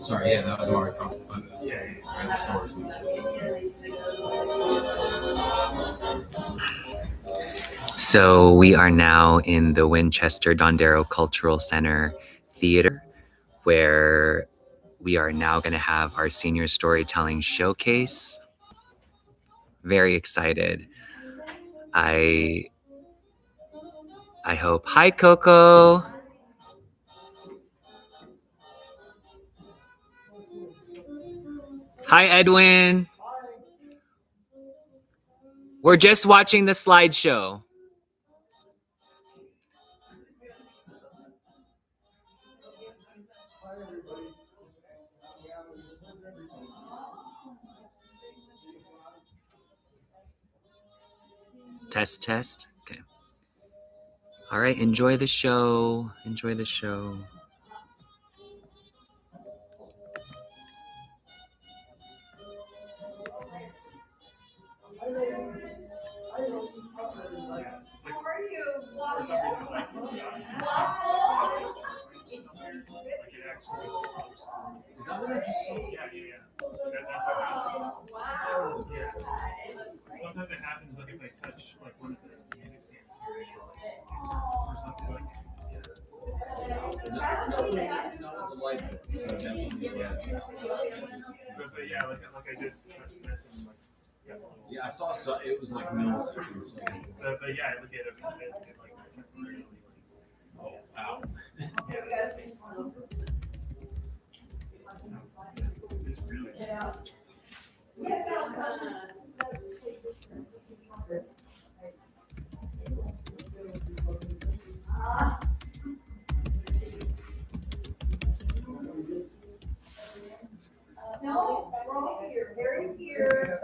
Sorry, yeah, that was already probably. So we are now in the Winchester Dondero Cultural Center theater, where we are now going to have our senior storytelling showcase. Very excited. I hope. Hi, Coco. Hi, Edwin. We're just watching the slideshow. Test, test. Okay. All right, enjoy the show. Enjoy the show. Is that what I just saw? Yeah. That's what happens. Wow. Yeah. Sometimes it happens like if I touch like one of the music stands here or something like but yeah, like I just touched this and like yeah, I saw so it was like milliseconds. But yeah, I look at it like temporarily. Oh wow. It's really No, we're all here. Harry's here.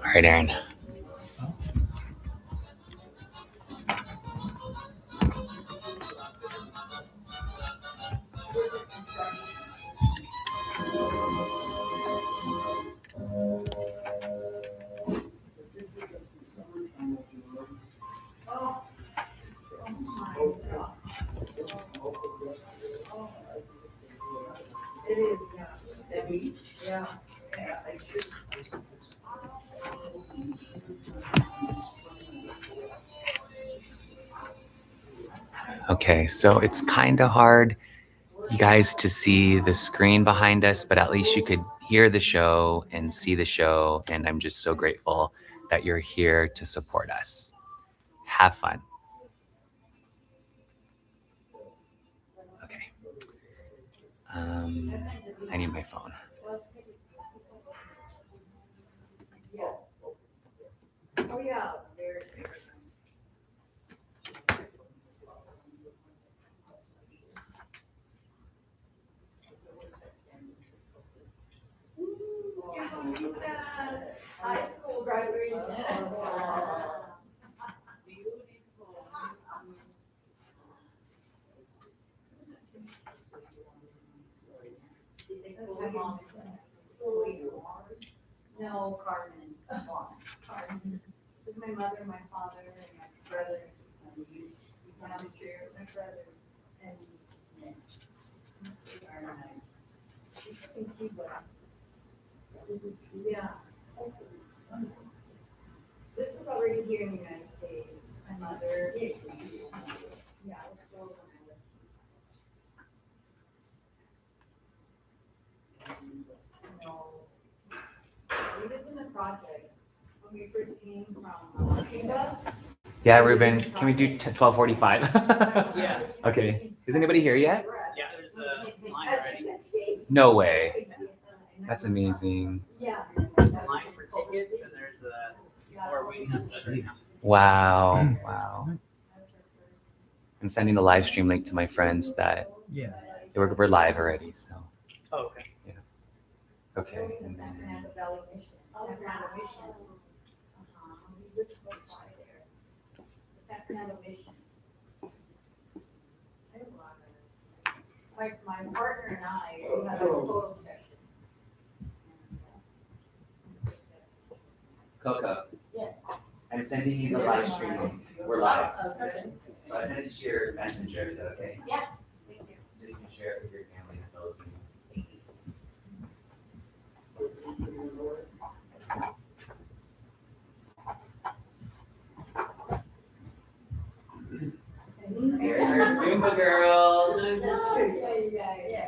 All right, Aaron. It is, yeah. Okay, so it's kind of hard, you guys, to see the screen behind us, but at least you could hear the show and see the show. And I'm just so grateful that you're here to support us. Have fun. Okay. I need my phone. Oh, yeah. Thanks. High school graduation. My mom. No, Carmen. Carmen. With my mother, my father, and my brother. My chair, my brother, and yeah. This was already here in the United States. My mother. Yeah, it was still when I was. No. We lived in the projects when we first came from Cuba. Yeah, Ruben, can we do 12:45? Yeah. Okay. Is anybody here yet? Yeah, there's a line already. No way. That's amazing. Yeah. There's a line for tickets and there's we're waiting outside right now. Wow. Wow. I'm sending the live stream link to my friends that we're live already. So. Oh, okay. Yeah. Okay. And then, lives close by there. That kind of mission. I have a lot of it. My partner and I, we have a photo session. Coco, Yes. I'm sending you the live stream link. We're live. Okay. So I sent it to your messenger. Is that okay? Yeah. Thank you. So you can share it with your family in the Philippines. Here's our Zumba girl. Yeah.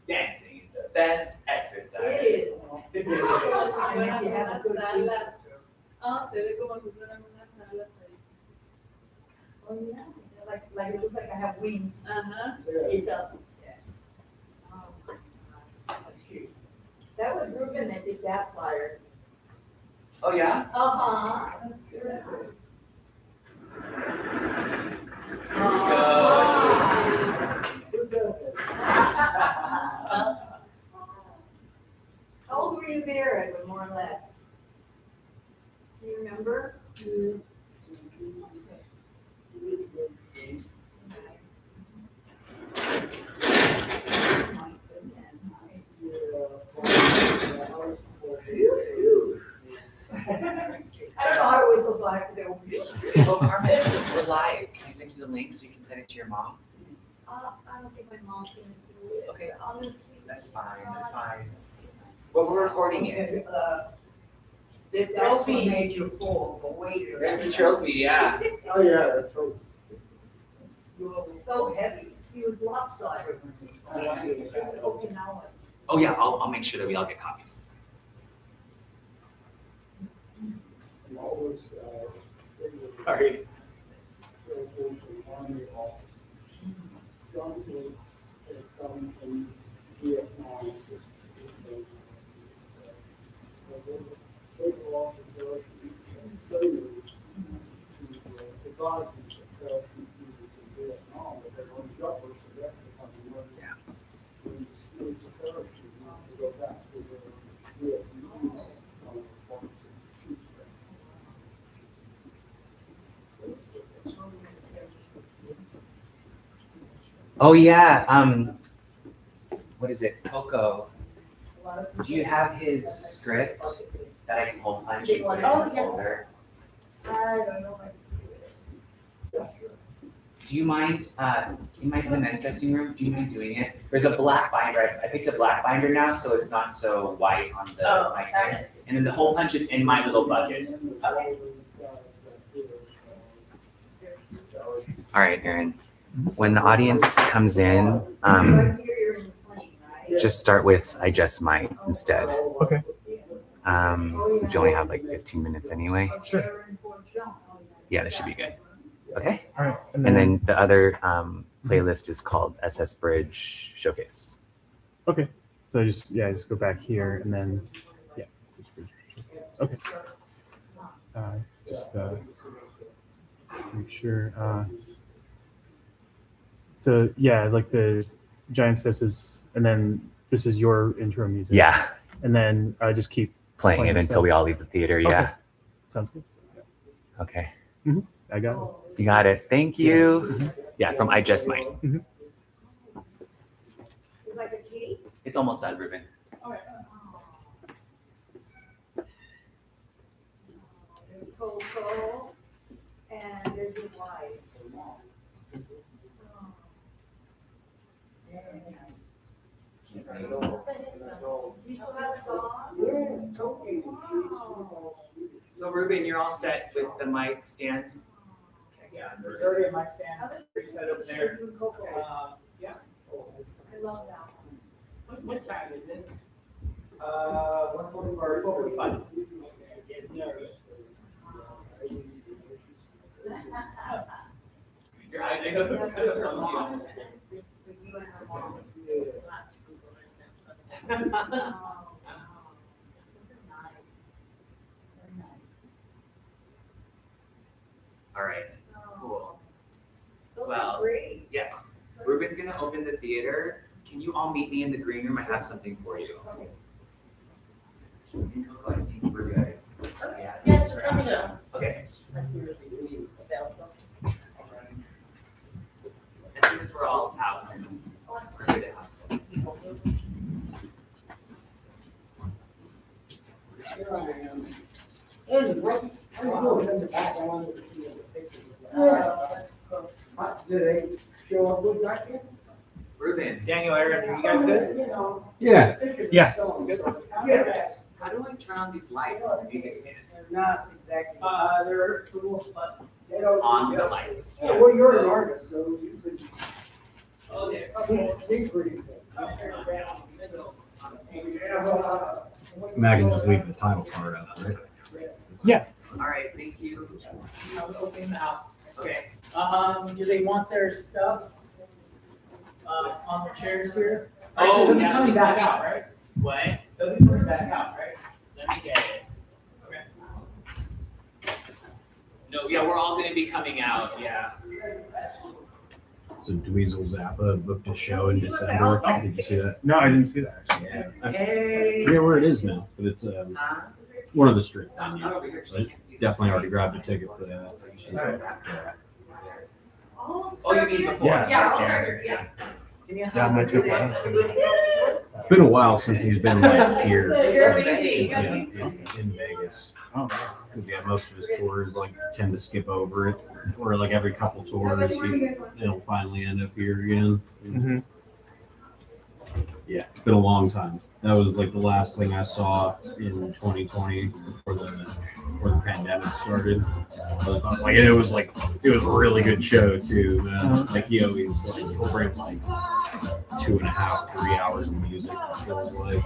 Dancing is the best exercise. It is. And if you have a good teacher. Ah, se ve como si fueran unas alas ahí. Oh, yeah. Like, it looks like I have wings. Ajá. It's up. Yeah. Oh, that's cute. That was Ruben that did that flyer. Oh yeah? Uh-huh. That's good. Who's that? How old were you there, Edwin, more or less? Do you remember? I don't know how to whistle, so I have to do. Oh, Carmen, we're live. Can I send you the link so you can send it to your mom? I don't think my mom's gonna do it. Okay. Honestly. That's fine, that's fine. Well, we're recording it. The trophy made you full, but wait. There's the trophy, yeah. Oh, yeah, that's true. You were so heavy, he was lopsided. It's Okinawa. Oh yeah, I'll make sure that we all get copies. I'm always, Sorry. Army office. Some kids that come from Vietnam. They go off to go and failures to provide these paratroopers in Vietnam, but they're going to jumpers, so that's becoming one. Yeah. When the skills of parachute, to go back to the Vietnamese, performance and shoot them. Oh yeah, what is it, Coco? Do you have his script that I can hole punch and put it in Oh, the yeah. folder? I don't know if I can do it. Do you mind, in the men's dressing room, do you mind doing it? There's a black binder, I picked a black binder now, so it's not so white on the Oh, mic got stand. it. And then the hole punch is in my little bucket. Okay. All right, Erin. When the audience comes in, Right here, you're in the plane, right? just start with "I just might" instead. Okay. Since we only have like 15 minutes anyway. Sure. Yeah, that should be good. Okay. All right. And then the other playlist is called SS Bridge Showcase. Okay. So just go back here and then SS Bridge. Okay. Just make sure. So like the Giant Steps is, and then this is your intro music. Yeah, And then just keep playing it until we all leave the theater. Okay. Yeah. Sounds good. Okay. I got it. You got it. Thank you. Yeah, from I Just Might. It's like a kitty? It's almost done, Ruben. There's Coco, and there's your wife. Excuse me. You still have a dog? Yes, totally. Wow. So Ruben, you're all set with the mic stand? Yeah, there's already a mic stand preset over there. Coco. Yeah. I love that one. What time is it? 1:45. Your eyes ain't gonna With you and her mom. Oh, wow. This is nice. Very nice. All right. Oh. Cool. Those Well, are great. Yes. Ruben's gonna open the theater. Can you all meet me in the green room? I have something for you. Okay. I think we're good. Yeah, just let me know. Here I am. And what, how you doing in the back? I wanted to see the pictures. Did they show up good back there? Ruben, Daniel, Aaron, are you guys good? You know, Yeah. pictures are Yeah. still- Yeah. How do I turn on these lights? These extended They're not exactly. they're it's a little button They don't- on the light. Yeah, well, you're an artist, so you could. Oh, there. Be pretty. Matt can just leave the title card up, right? Yeah. All right, thank you. I was opening the house. Okay. Do they want their stuff? On the chairs here? Oh, They'll be yeah. coming back out, right? What? They'll be coming back out, right? Let me get it. Okay. No, yeah, we're all gonna be coming out, yeah. So Dweezil Zappa booked a show in December. Did you see that? No, I didn't see that actually. Yeah. I Hey. forget where it is now, but it's one of the strip I'm venues. over here, so I you can't see. definitely already grabbed a ticket for that. Yeah. Oh, Oh, you mean before? Yeah. Yeah, I'll start here, yeah. Give me a Yeah, hug. my trip. It's been a while since he's been like here. You're Yeah, amazing. in Vegas. Oh. Because yeah, most of his tours like tend to skip over it, or like every couple tours he'll finally end up here again. Mm-hmm. Yeah, it's been a long time. That was like the last thing I saw in 2020 before the pandemic started. Like it was a really good show too, man. Like he always like he'll bring like 2.5, 3 hours of music. It feels like.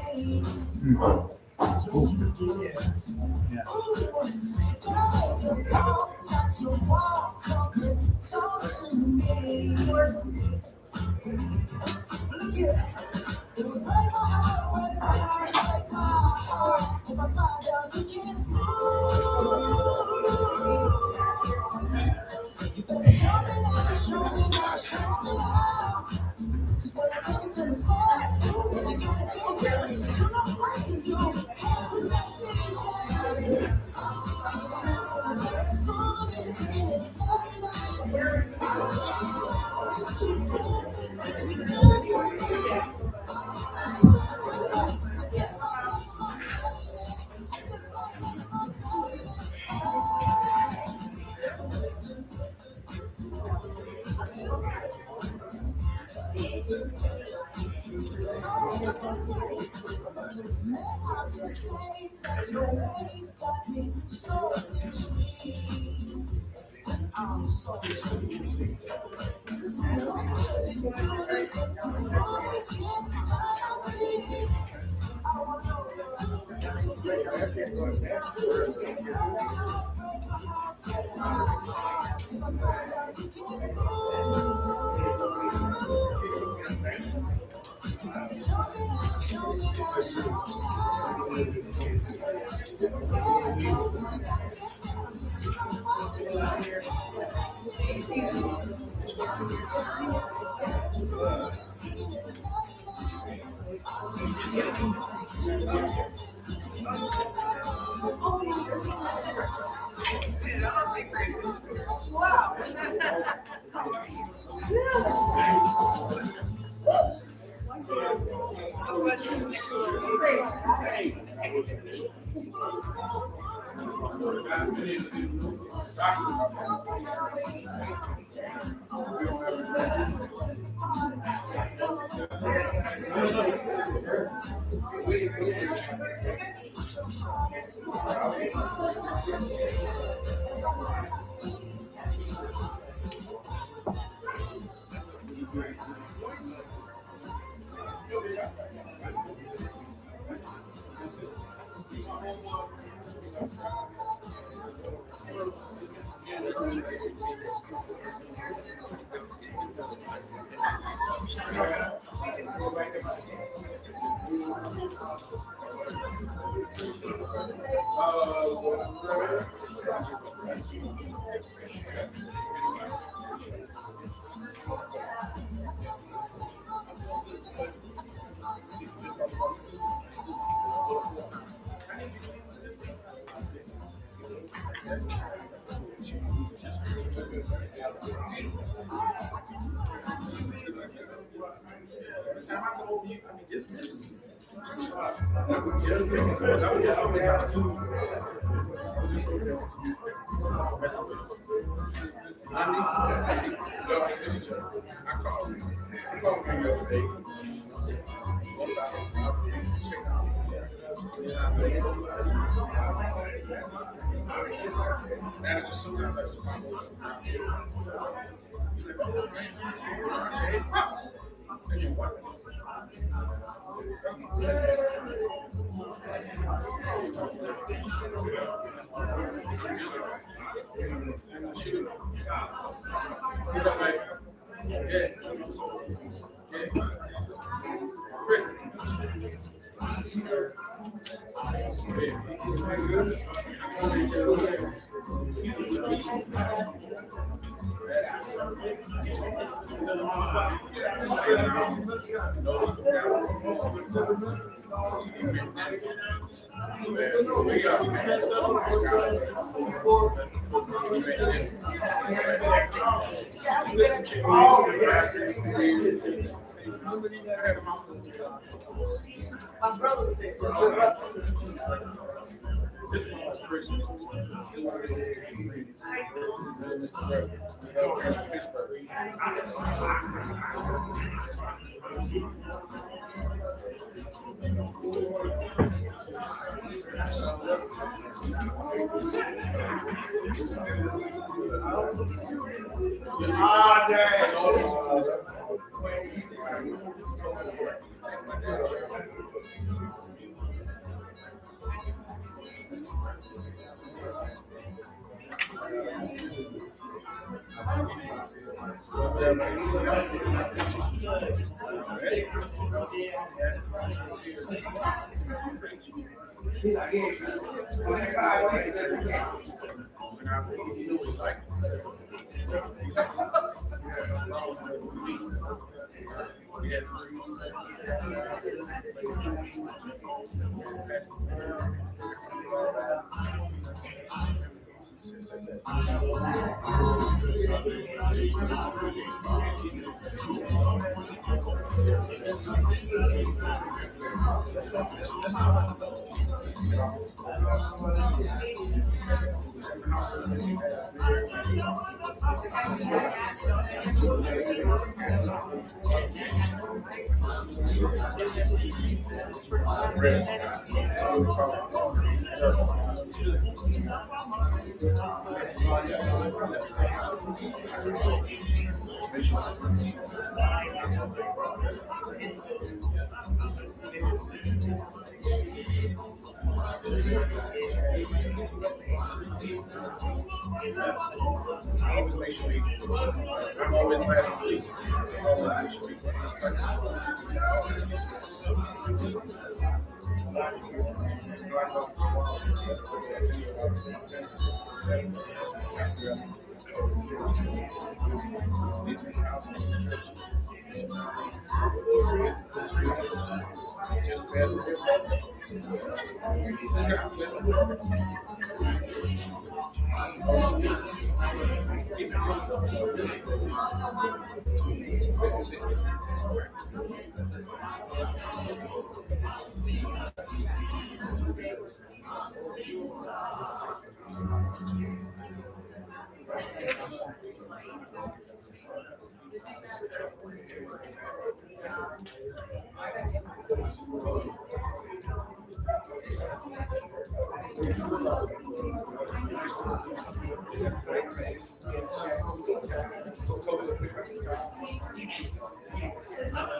My brother's there.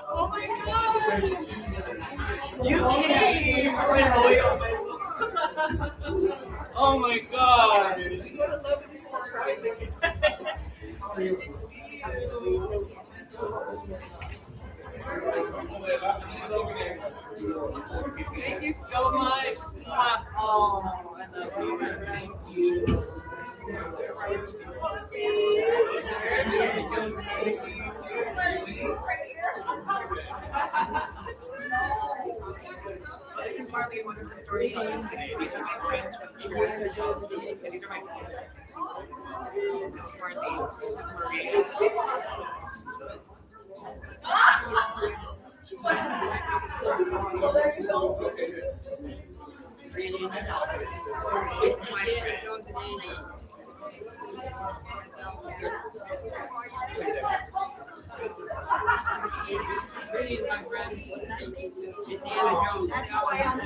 Oh my god! You came right away on my Oh my god! What a lovely surprise again. Thank you so much. Oh, I love you. Thank you. This is Marley, one of the storytellers today. These are my friends from church. And these are my parents. This is Marley. This is Maria. Well, there you go. Randy, my daughter. It's my friend. Randy's my friend. It's Anna Jones. That's why I'm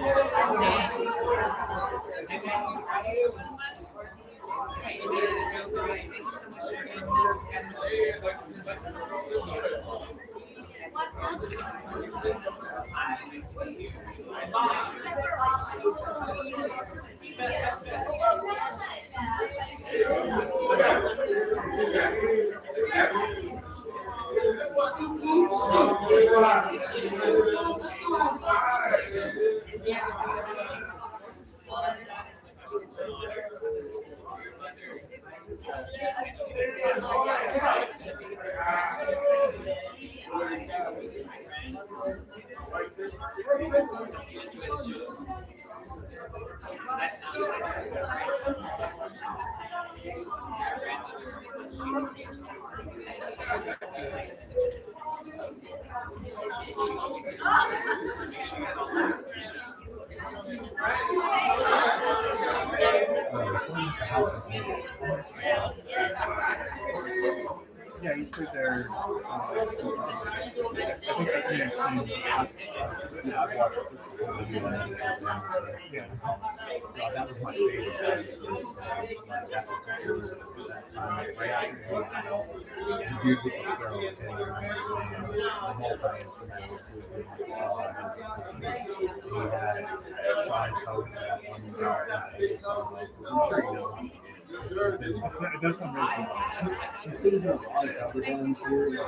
Yeah, he's played there. I think I've seen. Yeah, I've watched it. Yeah. That was my favorite band. That time, right after the dude with the throw, and the multi-instrumental. He had Sean Coke, that one guy. I'm sure you know. It does sound really cool. She sings a lot of cover bands here.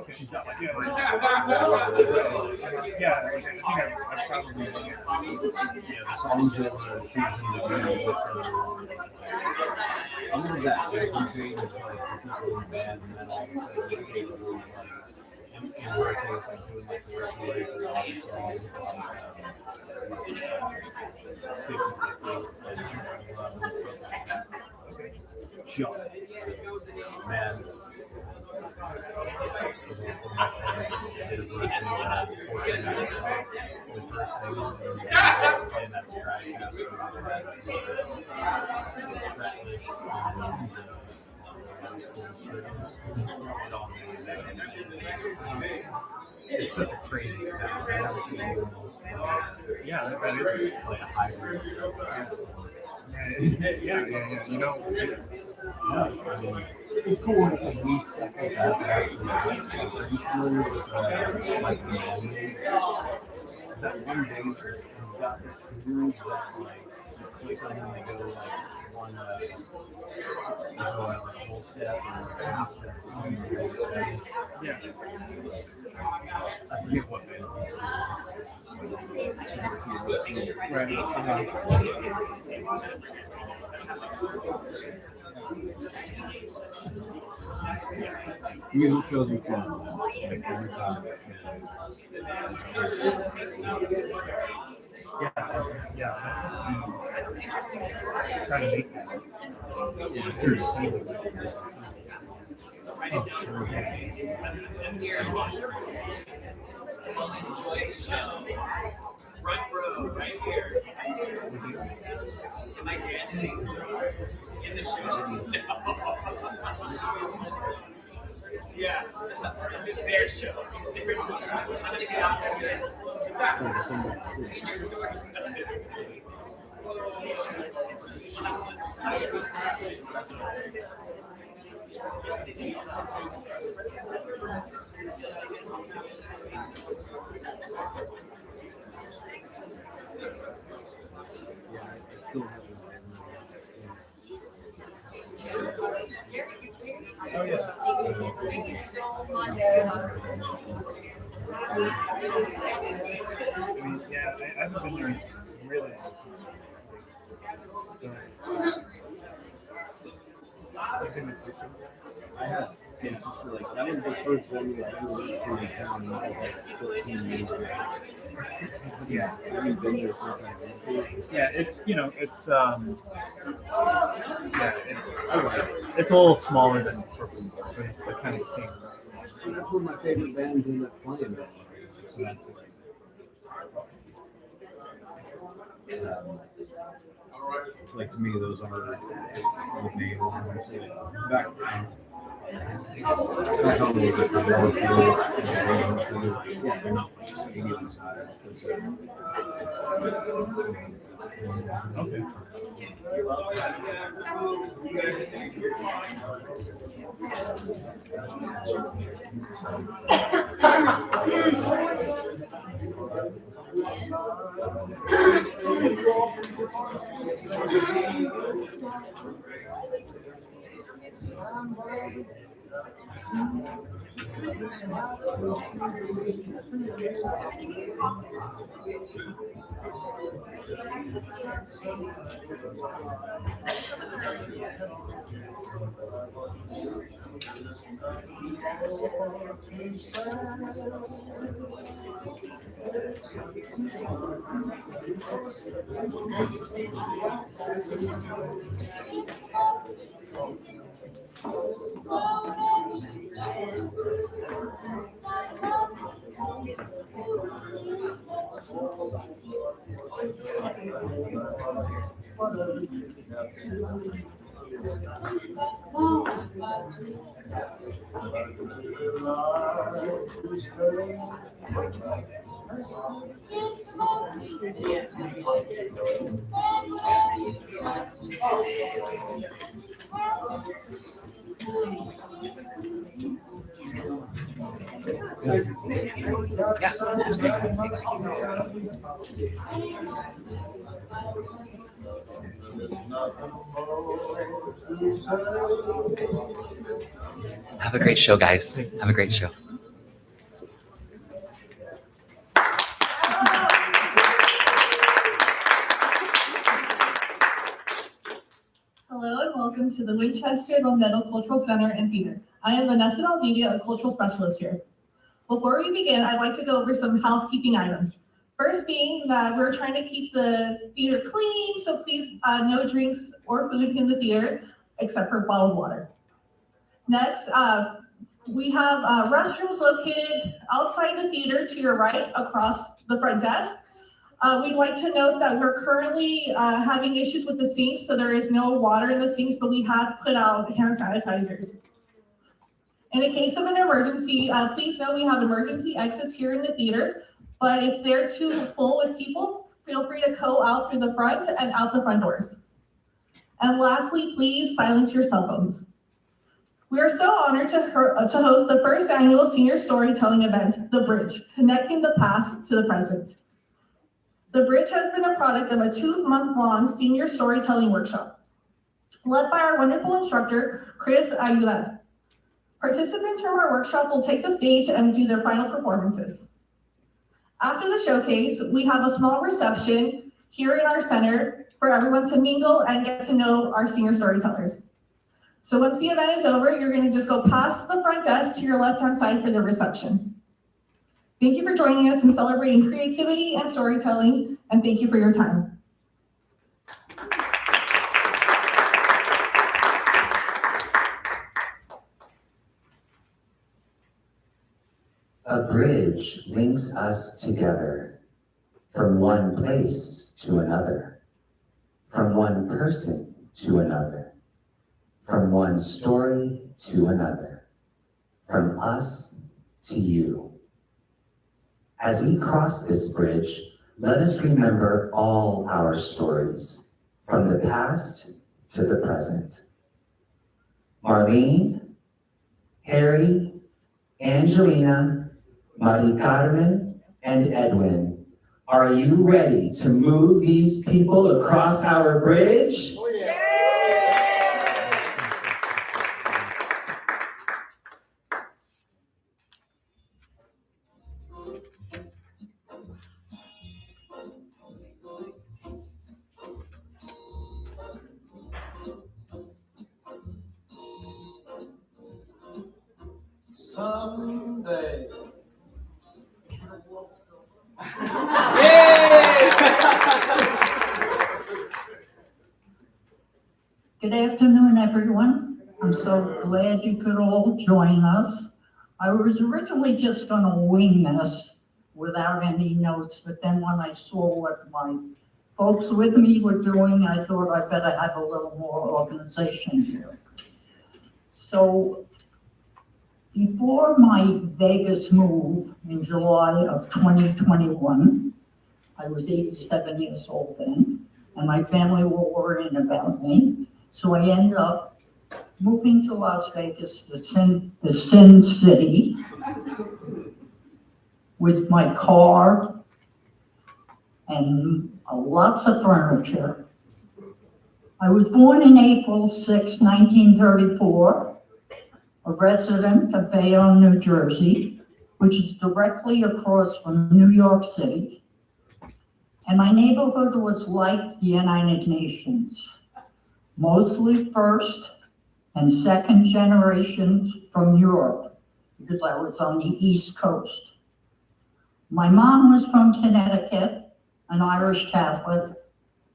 Okay. She's got like, yeah, like, I think I've probably, The songs that were choosing to do with her. I love that. Like, you create like the people in the band, and then all of a sudden you create a little, like, in her case, I'm doing like the repertoire for all the songs. 50-50, John. Man. It's such a crazy sound. yeah, that is Like a hybrid. yeah. You know, I mean, it's cool when it's like these stuff like that that actually makes sense. Are you familiar with like the that one bass has got this groove that like you click on and they go like one you go like a whole step and half step and yeah. I forget what band. Right. Music shows are fun. Like every time. Yeah. That's an interesting story. Try to make that. Yeah, it's very stable. I'm here. We'll enjoy the show. Front row, right here. Am I dancing in the show? No. Yeah, it's their show. It's their show. I'm gonna get out there. Senior stories. Oh yeah. Thank you so much. I mean, yeah, I haven't been there in really long time. I've been to Brooklyn. I have. Yeah, it's just like, that was the first venue I ever went to in town when I was like 14 years old. Yeah. I've been there since I went to. Yeah, it's it's a little smaller than Brooklyn, but it's the kind of same. That's one of my favorite bands in that playing. So that's like to me, those are the main ones. Back home, was a more field games. Yeah, they're not like stadium size. Okay. Have a great show, guys. Have a great show. Hello and welcome to the Winchester Dondero Cultural Center and Theater. I am Vanessa Valdivia, a cultural specialist here. Before we begin, I'd like to go over some housekeeping items. First being that we're trying to keep the theater clean, so please no drinks or food in the theater except for bottled water. Next, we have restrooms located outside the theater to your right across the front desk. We'd like to note that we're currently having issues with the sinks, so there is no water in the sinks, but we have put out hand sanitizers. In the case of an emergency, please know we have emergency exits here in the theater, but if they're too full with people, feel free to go out through the front and out the front doors. And lastly, please silence your cell phones. We are so honored to host the first annual senior storytelling event, The Bridge, connecting the past to the present. The Bridge has been a product of a 2-month-long senior storytelling workshop, led by our wonderful instructor, Chris Aguilar. Participants from our workshop will take the stage and do their final performances. After the showcase, we have a small reception here in our center for everyone to mingle and get to know our senior storytellers. So once the event is over, you're going to just go past the front desk to your left-hand side for the reception. Thank you for joining us in celebrating creativity and storytelling, and thank you for your time. A bridge links us together from one place to another, from one person to another, from one story to another, from us to you. As we cross this bridge, let us remember all our stories, from the past to the present. Marlene, Harry, Angelina, Mari Carmen, and Edwin, are you ready to move these people across our bridge? Someday. Good afternoon, everyone. I'm so glad you could all join us. I was originally just gonna wing this without any notes, but then when I saw what my folks with me were doing, I thought I better have a little more organization here. So before my Vegas move in July of 2021, I was 87 years old then, and my family were worrying about me. So I ended up moving to Las Vegas, the Sin City, with my car and lots of furniture. I was born in April 6, 1934, a resident of Bayonne, New Jersey, which is directly across from New York City. And my neighborhood was like the United Nations, mostly first and second generations from Europe, because I was on the East Coast. My mom was from Connecticut, an Irish Catholic.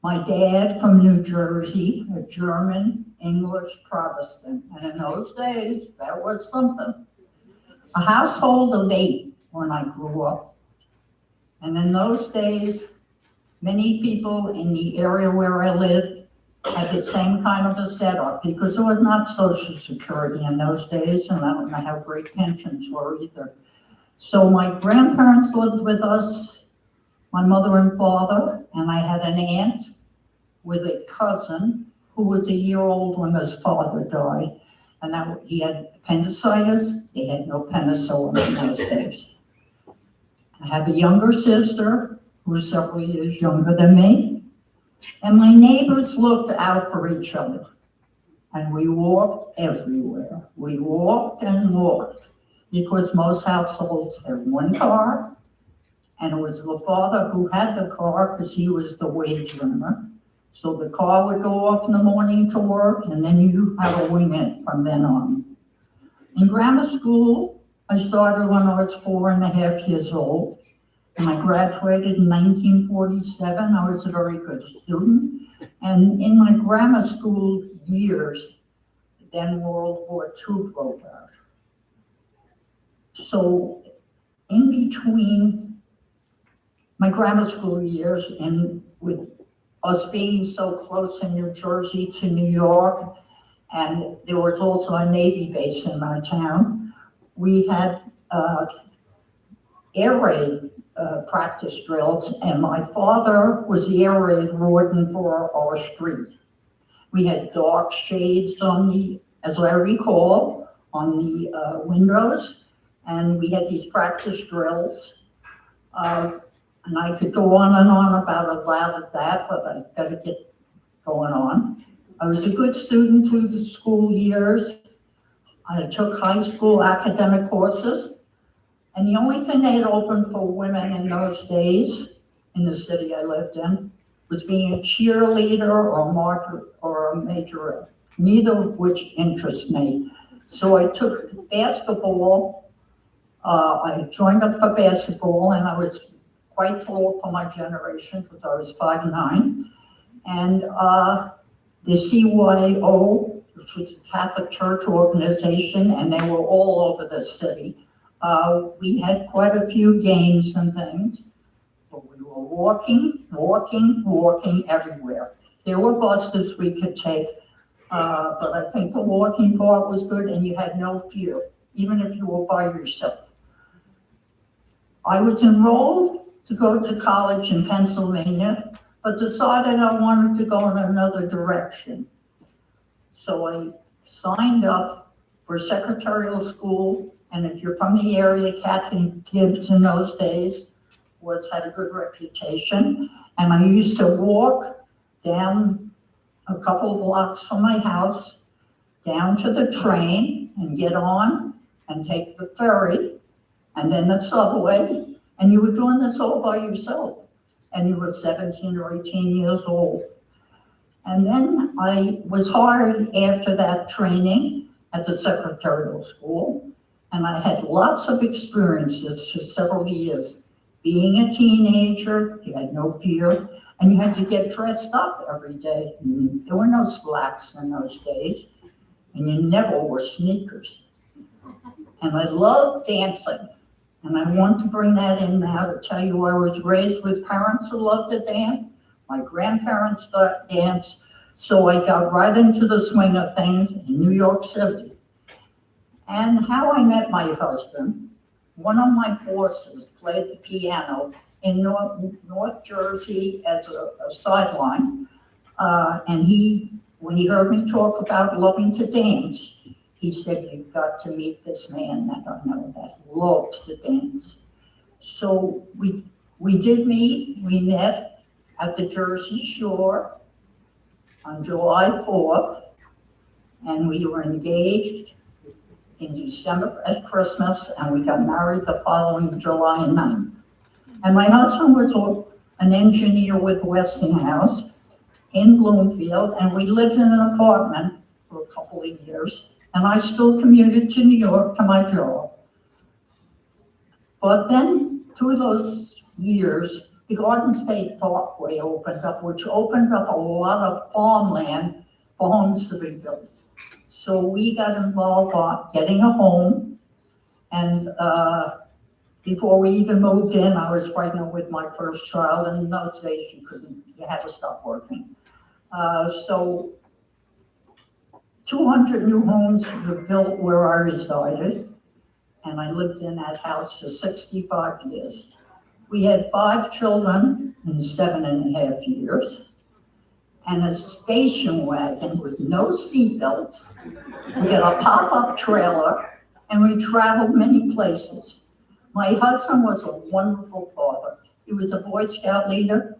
My dad from New Jersey, a German, English Protestant. And in those days, that was something. A household of 8 when I grew up. And in those days, many people in the area where I lived had the same kind of a setup, because there was not Social Security in those days, and I don't know how great pensions were either. So my grandparents lived with us, my mother and father, and I had an aunt with a cousin who was a year old when his father died. And that he had appendicitis. They had no penicillin in those days. I have a younger sister who was several years younger than me. And my neighbors looked out for each other. And we walked everywhere. We walked and walked, because most households had one car, and it was the father who had the car because he was the wage earner. So the car would go off in the morning to work, and then you had to wing it from then on. In grammar school, I started when I was 4.5 years old, and I graduated in 1947. I was a very good student. And in my grammar school years, then World War II broke out. So in between my grammar school years, and with us being so close in New Jersey to New York, and there was also a Navy base in our town, we had air raid practice drills, and my father was the air raid warden for our street. We had dark shades on the, as I recall, on the windows, and we had these practice drills. And I could go on and on about a lot of that, but I better get going on. I was a good student through the school years. I took high school academic courses, and the only thing they had open for women in those days in the city I lived in was being a cheerleader or a majorette, neither of which interests me. So I took basketball. I joined up for basketball, and I was quite tall for my generation because I was 5'9". And the CYO, which was a Catholic Church organization, and they were all over the city. We had quite a few games and things, but we were walking everywhere. There were buses we could take, but I think the walking part was good, and you had no fear, even if you were by yourself. I was enrolled to go to college in Pennsylvania, but decided I wanted to go in another direction. So I signed up for secretarial school, and if you're from the area, Catherine Gibbs in those days had a good reputation. And I used to walk down a couple of blocks from my house, down to the train and get on and take the ferry and then the subway. And you were doing this all by yourself. And you were 17 or 18 years old. And then I was hired after that training at the secretarial school. And I had lots of experiences for several years. Being a teenager, you had no fear, and you had to get dressed up every day. There were no slacks in those days, and you never wore sneakers. And I love dancing. And I want to bring that in now to tell you I was raised with parents who loved to dance. My grandparents danced. So I got right into the swing of things in New York City. And how I met my husband, one of my bosses played the piano in North Jersey as a sideline. And when he heard me talk about loving to dance, he said, "You've got to meet this man that I know that loves to dance." So we did meet. We met at the Jersey Shore on July 4th, and we were engaged in December at Christmas, and we got married the following July 9th. And my husband was an engineer with Westinghouse in Bloomfield, and we lived in an apartment for a couple of years, and I still commuted to New York to my job. But then, through those years, the Garden State Parkway opened up, which opened up a lot of farmland for homes to be built. So we got involved on getting a home, and before we even moved in, I was pregnant with my first child, and in those days you had to stop working. So 200 new homes were built where I resided, and I lived in that house for 65 years. We had 5 children in 7.5 years, and a station wagon with no seatbelts. We got a pop-up trailer, and we traveled many places. My husband was a wonderful father. He was a Boy Scout leader,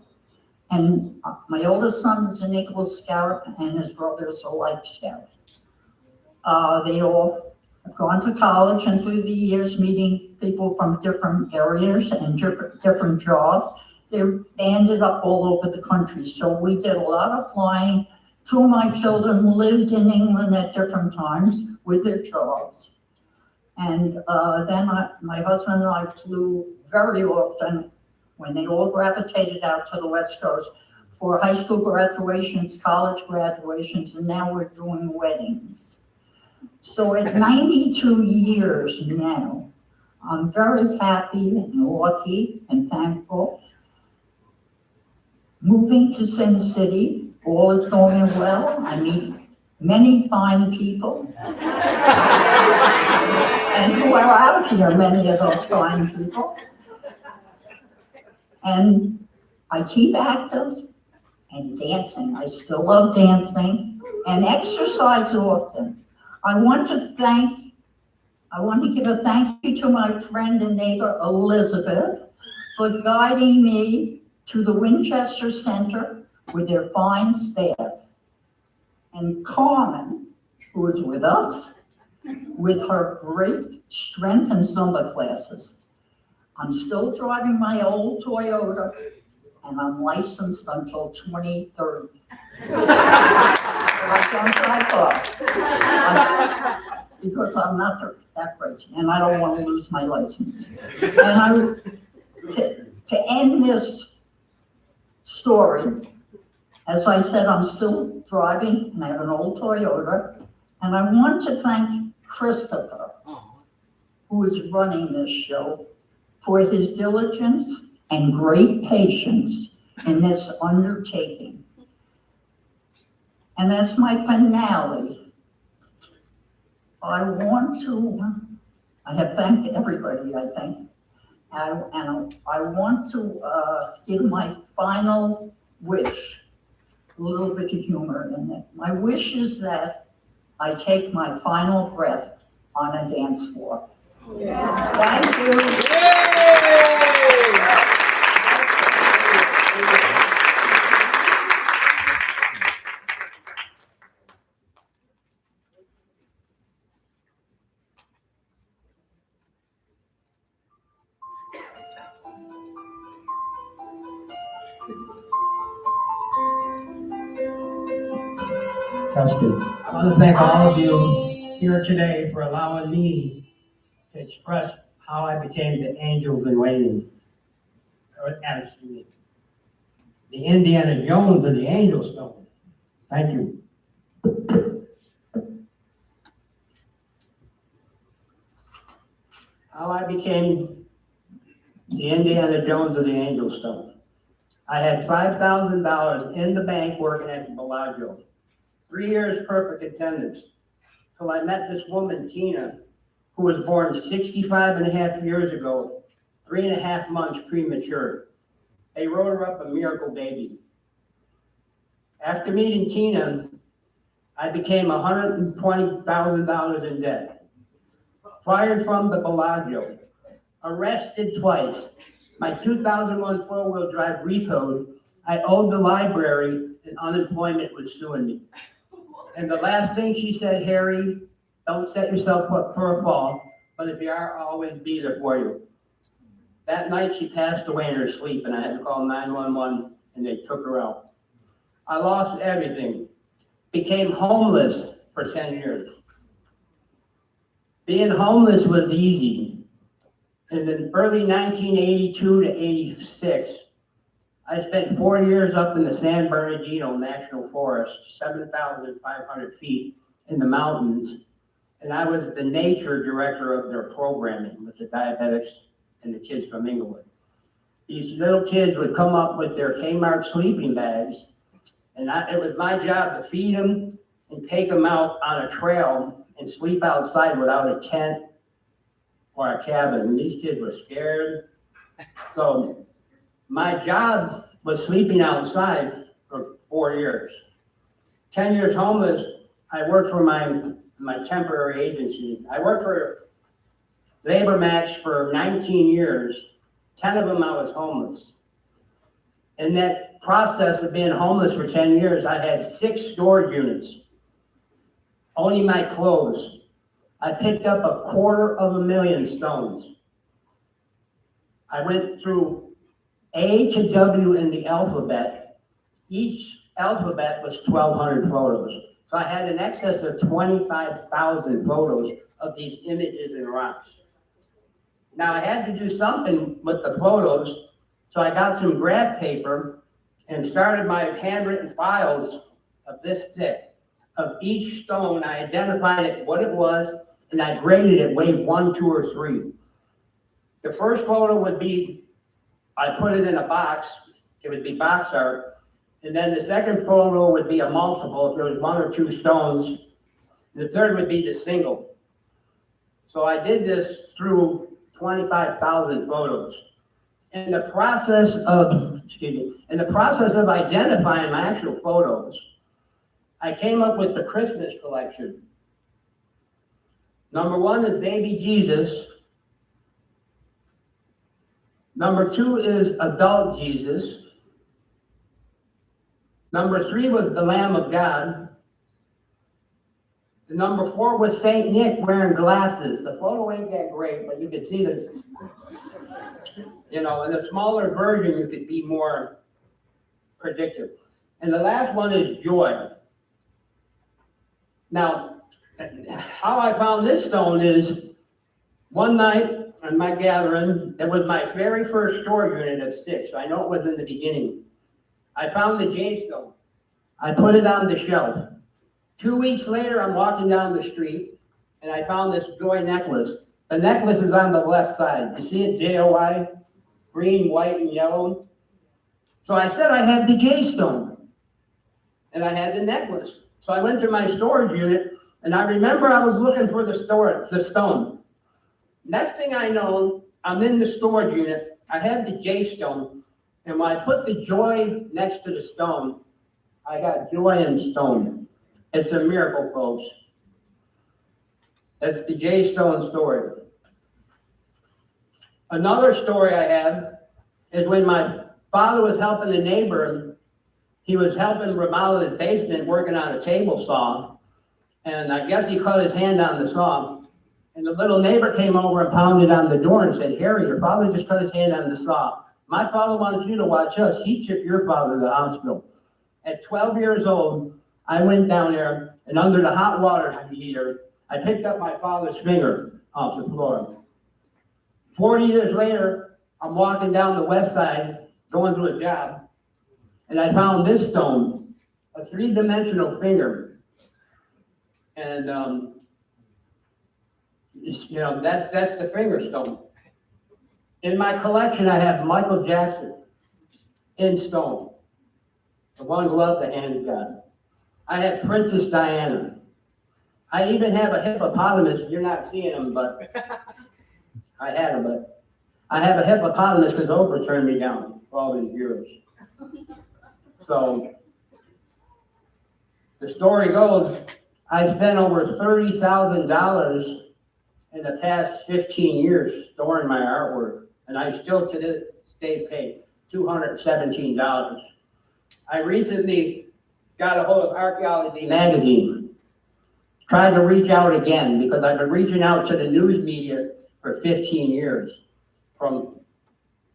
and my oldest son is an Eagle Scout, and his brother is a Light Scout. They all have gone to college, and through the years, meeting people from different areas and different jobs, they ended up all over the country. So we did a lot of flying. 2 of my children lived in England at different times with their jobs. And then my husband and I flew very often when they all gravitated out to the West Coast for high school graduations, college graduations, and now we're doing weddings. So at 92 years now, I'm very happy and lucky and thankful. Moving to Sin City, all is going well. I meet many fine people. And who are out here, many of those fine people. And I keep active and dancing. I still love dancing and exercise often. I want to give a thank you to my friend and neighbor, Elizabeth, for guiding me to the Winchester Center with their fine staff. And Carmen, who is with us, with her great strength and Zumba classes. I'm still driving my old Toyota, and I'm licensed until 2030. But I don't drive far because I'm not that crazy, and I don't want to lose my license. And to end this story, as I said, I'm still driving, and I have an old Toyota, and I want to thank Christopher, who is running this show, for his diligence and great patience in this undertaking. And as my finale, I have thanked everybody, I think, and I want to give my final wish, a little bit of humor in it. My wish is that I take my final breath on a dance floor. Yeah. Thank you. I want to thank all of you here today for allowing me to express how I became the Angels in Waiting. The Indiana Jones of the Angels film. Thank you. How I became the Indiana Jones of the Angel Stone. I had $5,000 in the bank working at the Bellagio. 3 years perfect attendance. Till I met this woman, Tina, who was born 65 and a half years ago, 3.5 months premature. They wrote her up a miracle baby. After meeting Tina, I became $120,000 in debt. Fired from the Bellagio. Arrested twice. My 2001 four-wheel drive repoed. I owed the library, and unemployment was suing me. And the last thing she said, Harry, don't set yourself up for a fall, but if you are, I'll always be there for you. That night she passed away in her sleep, and I had to call 911, and they took her out. I lost everything. Became homeless for 10 years. Being homeless was easy. In the early 1982 to 86, I spent 4 years up in the San Bernardino National Forest, 7,500 feet in the mountains, and I was the nature director of their programming with the diabetics and the kids from Inglewood. These little kids would come up with their Kmart sleeping bags, and it was my job to feed them and take them out on a trail and sleep outside without a tent or a cabin. And these kids were scared. So my job was sleeping outside for 4 years. 10 years homeless, I worked for my temporary agency. I worked for Labor Max for 19 years. 10 of them I was homeless. In that process of being homeless for 10 years, I had 6 storage units. Only my clothes. I picked up 250,000 stones. I went through A to W in the alphabet. Each alphabet was 1,200 photos. So I had an excess of 25,000 photos of these images and rocks. Now I had to do something with the photos, so I got some graph paper and started my handwritten files of this thick. Of each stone, I identified it, what it was, and I graded it, weight 1, 2, or 3. The first photo would be, I put it in a box, it would be box art. And then the second photo would be a multiple, if there was 1 or 2 stones. The third would be the single. So I did this through 25,000 photos. In the process of identifying my actual photos, I came up with the Christmas collection. Number 1 is baby Jesus. Number 2 is adult Jesus. Number 3 was the Lamb of God. The number 4 was Saint Nick wearing glasses. The photo ain't that great, but you can see the, in a smaller version, you could be more predictive. And the last one is joy. Now, how I found this stone is one night on my gathering, it was my very first storage unit of 6. So I know it was in the beginning. I found the jade stone. I put it on the shelf. 2 weeks later, I'm walking down the street and I found this joy necklace. The necklace is on the left side. You see it, J-O-I? Green, white, and yellow. So I said I had the jade stone. And I had the necklace. So I went to my storage unit and I remember I was looking for the stone. Next thing I know, I'm in the storage unit. I had the jade stone. And when I put the joy next to the stone, I got joy in stone. It's a miracle, folks. That's the jade stone story. Another story I have is when my father was helping a neighbor. He was helping remodel his basement, working on a table saw. And I guess he cut his hand on the saw. And the little neighbor came over and pounded on the door and said, Harry, your father just cut his hand on the saw. My father wants you to watch us. He took your father to the hospital. At 12 years old, I went down there, and under the hot water heater, I picked up my father's finger off the floor. 40 years later, I'm walking down the west side, going to a job, and I found this stone, a 3-dimensional finger. And That's the finger stone. In my collection, I have Michael Jackson in stone. The one glove the hand of God. I have Princess Diana. I even have a hippopotamus. You're not seeing them, but I had them, but I have a hippopotamus because Oprah turned me down for all these years. So the story goes, I spent over $30,000 in the past 15 years storing my artwork, and I still to this day pay $217. I recently got a hold of Archaeology Magazine, tried to reach out again because I've been reaching out to the news media for 15 years, from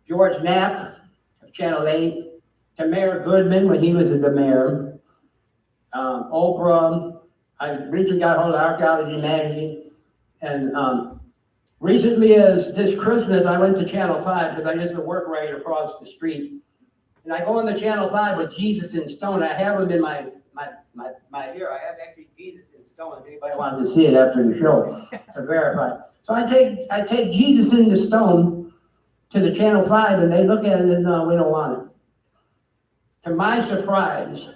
George Knapp of Channel 8 to Mayor Goodman when he was the mayor, Oprah. I recently got a hold of Archaeology Magazine, and recently as this Christmas, I went to Channel 5 because I used to work right across the street. And I go on the Channel 5 with Jesus in stone. I have him in my here. I have actually Jesus in stone. If anybody wants to see it after the show to verify. So I take Jesus in the stone to the Channel 5, and they look at it and no, we don't want it. To my surprise,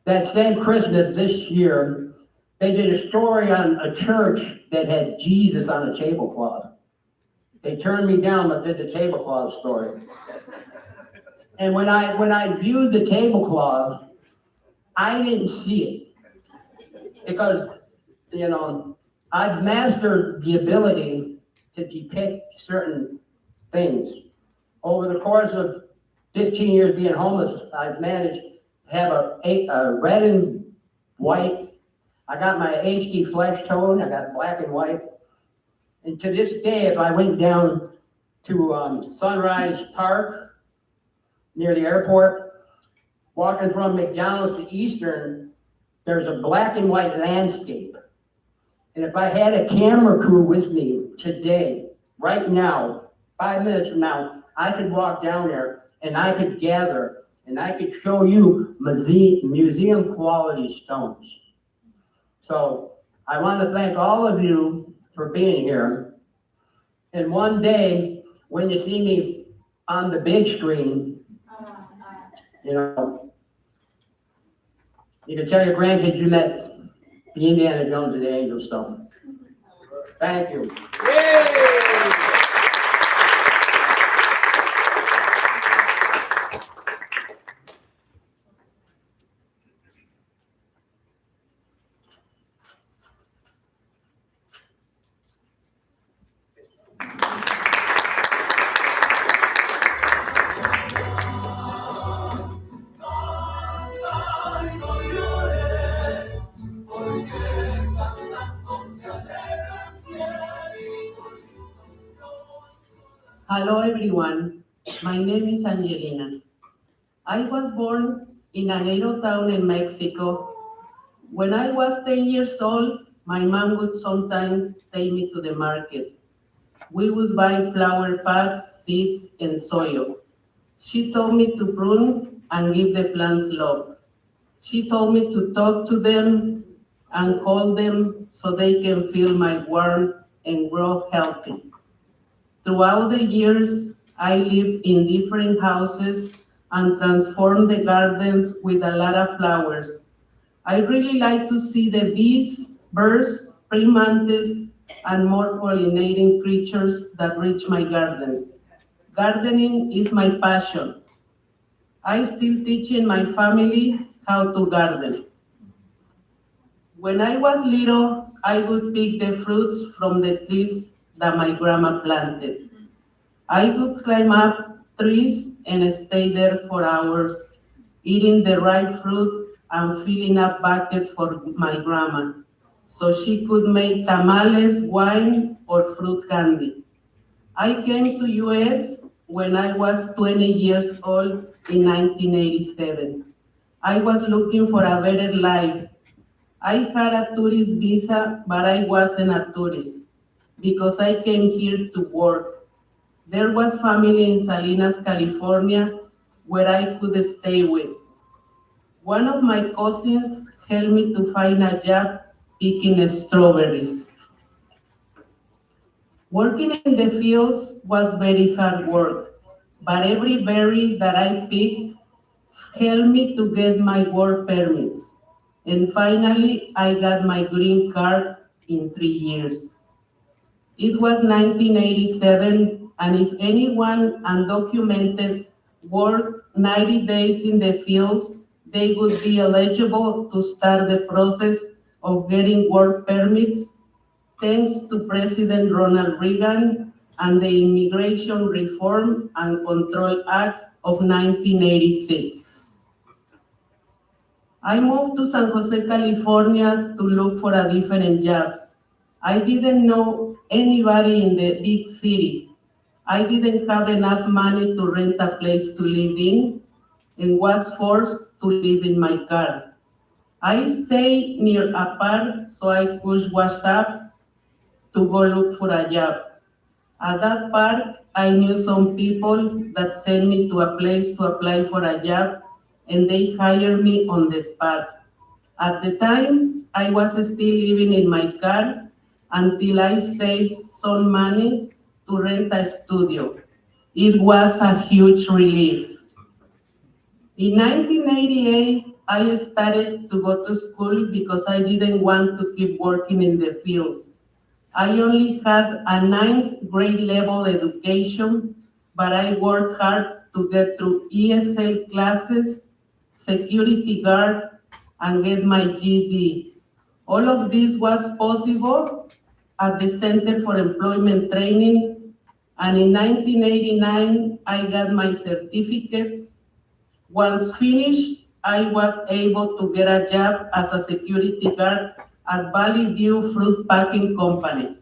that same Christmas this year, they did a story on a church that had Jesus on a tablecloth. They turned me down, but did the tablecloth story. And when I viewed the tablecloth, I didn't see it because, I've mastered the ability to depict certain things. Over the course of 15 years being homeless, I've managed to have a red and white. I got my HD flesh tone. I got black and white. And to this day, if I went down to Sunrise Park near the airport, walking from McDonald's to Eastern, there's a black and white landscape. And if I had a camera crew with me today, right now, 5 minutes from now, I could walk down there and I could gather and I could show you museum quality stones. So I want to thank all of you for being here. And one day, when you see me on the big screen, you can tell your grandkids you met the Indiana Jones and the Angel Stone. Thank you. Yay! Hello everyone, my name is Angelina. I was born in a little town in Mexico. When I was 10 years old, my mom would sometimes take me to the market. We would buy flower pots, seeds, and soil. She told me to prune and give the plants love. She told me to talk to them and hold them so they can feel my warmth and grow healthy. Throughout the years, I lived in different houses and transformed the gardens with a lot of flowers. I really like to see the bees, birds, praying mantis, and more pollinating creatures that reach my gardens. Gardening is my passion. I still teach in my family how to garden. When I was little, I would pick the fruits from the trees that my grandma planted. I would climb up trees and stay there for hours, eating the ripe fruit and filling up buckets for my grandma, so she could make tamales, wine, or fruit candy. I came to US when I was 20 years old in 1987. I was looking for a better life. I had a tourist visa, but I wasn't a tourist because I came here to work. There was family in Salinas, California, where I could stay with. One of my cousins helped me to find a job picking strawberries. Working in the fields was very hard work, but every berry that I picked helped me to get my work permits. And finally, I got my green card in 3 years. It was 1987, and if anyone undocumented worked 90 days in the fields, they would be eligible to start the process of getting work permits, thanks to President Ronald Reagan and the Immigration Reform and Control Act of 1986. I moved to San Jose, California to look for a different job. I didn't know anybody in the big city. I didn't have enough money to rent a place to live in and was forced to live in my car. I stayed near a park so I could wash up to go look for a job. At that park, I knew some people that sent me to a place to apply for a job, and they hired me on the spot. At the time, I was still living in my car until I saved some money to rent a studio. It was a huge relief. In 1988, I started to go to school because I didn't want to keep working in the fields. I only had a ninth grade level education, but I worked hard to get through ESL classes, security guard, and get my GED. All of this was possible at the Center for Employment Training, and in 1989, I got my certificates. Once finished, I was able to get a job as a security guard at Valley View Fruit Packing Company.